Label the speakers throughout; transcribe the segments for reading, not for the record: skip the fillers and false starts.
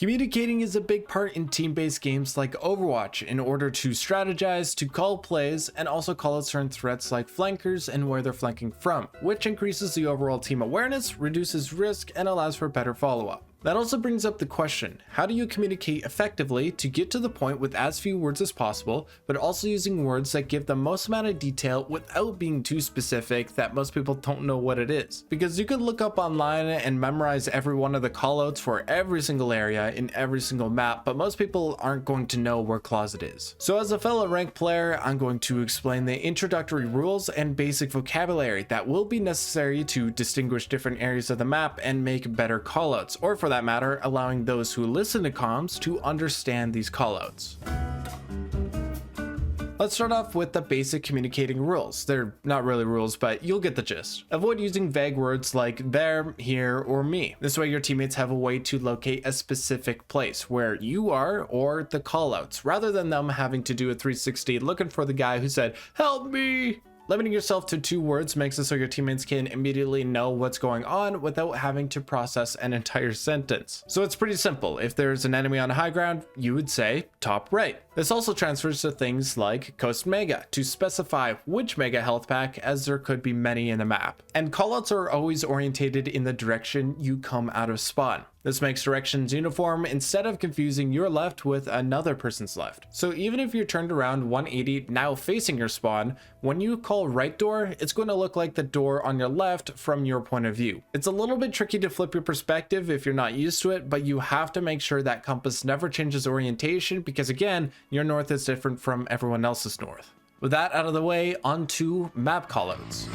Speaker 1: Communicating is a big part in team-based games like Overwatch in order to strategize, to call plays, and also call out certain threats like flankers and where they're flanking from, which increases the overall team awareness, reduces risk, and allows for better follow-up. That also brings up the question, how do you communicate effectively to get to the point with as few words as possible, but also using words that give the most amount of detail without being too specific that most people don't know what it is? Because you could look up online and memorize every one of the callouts for every single area in every single map, but most people aren't going to know where closet is. So as a fellow ranked player, I'm going to explain the introductory rules and basic vocabulary that will be necessary to distinguish different areas of the map and make better callouts, or for that matter, allowing those who listen to comms to understand these callouts. Let's start off with the basic communicating rules. They're not really rules, but you'll get the gist. Avoid using vague words like there, here, or me. This way your teammates have a way to locate a specific place where you are or the callouts, rather than them having to do a 360 looking for the guy who said, "Help me!" Limiting yourself to 2 words makes it so your teammates can immediately know what's going on without having to process an entire sentence. So it's pretty simple. If there's an enemy on high ground, you would say top right. This also transfers to things like Coast Mega to specify which Mega health pack, as there could be many in the map. And callouts are always orientated in the direction you come out of spawn. This makes directions uniform instead of confusing your left with another person's left. So even if you're turned around 180 now facing your spawn, when you call right door, it's going to look like the door on your left from your point of view. It's a little bit tricky to flip your perspective if you're not used to it, but you have to make sure that compass never changes orientation because again, your north is different from everyone else's north. With that out of the way, on to map callouts.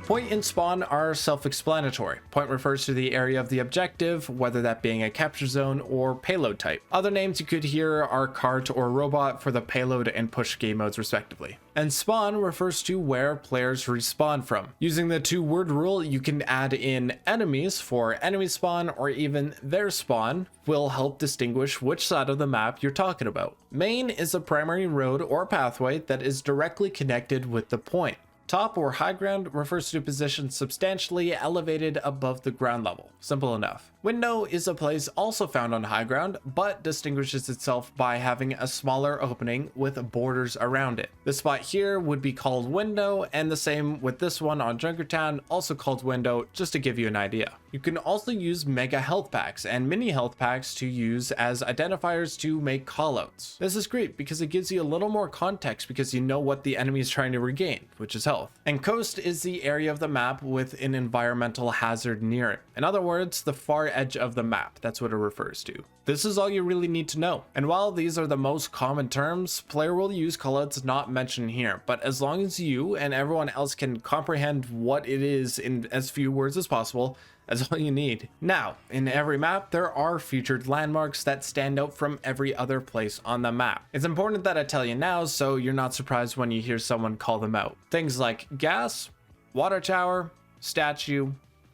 Speaker 1: Point and spawn are self-explanatory. Point refers to the area of the objective, whether that being a capture zone or payload type. Other names you could hear are cart or robot for the payload and push game modes respectively. And spawn refers to where players respawn from. Using the 2-word rule, you can add in enemies for enemy spawn, or even their spawn will help distinguish which side of the map you're talking about. Main is a primary road or pathway that is directly connected with the point. Top or high ground refers to a position substantially elevated above the ground level. Simple enough. Window is a place also found on high ground, but distinguishes itself by having a smaller opening with borders around it. The spot here would be called window, and the same with this one on Junkertown, also called window, just to give you an idea. You can also use mega health packs and mini health packs to use as identifiers to make callouts. This is great because it gives you a little more context because you know what the enemy is trying to regain, which is health. And coast is the area of the map with an environmental hazard near it. In other words, the far edge of the map. That's what it refers to. This is all you really need to know. And while these are the most common terms, player will use callouts not mentioned here, but as long as you and everyone else can comprehend what it is in as few words as possible, that's all you need. Now, in every map, there are featured landmarks that stand out from every other place on the map. It's important that I tell you now so you're not surprised when you hear someone call them out. Things like gas, water tower, statue,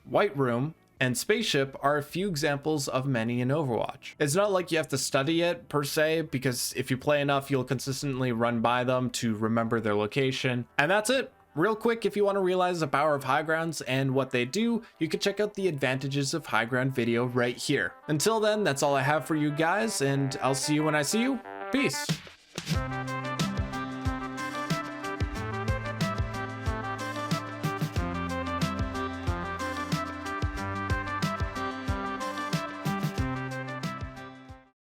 Speaker 1: white room, and spaceship are a few examples of many in Overwatch. It's not like you have to study it per se, because if you play enough, you'll consistently run by them to remember their location. And that's it. Real quick, if you want to realize the power of high grounds and what they do, you can check out the advantages of high ground video right here. Until then, that's all I have for you guys, and I'll see you when I see you. Peace.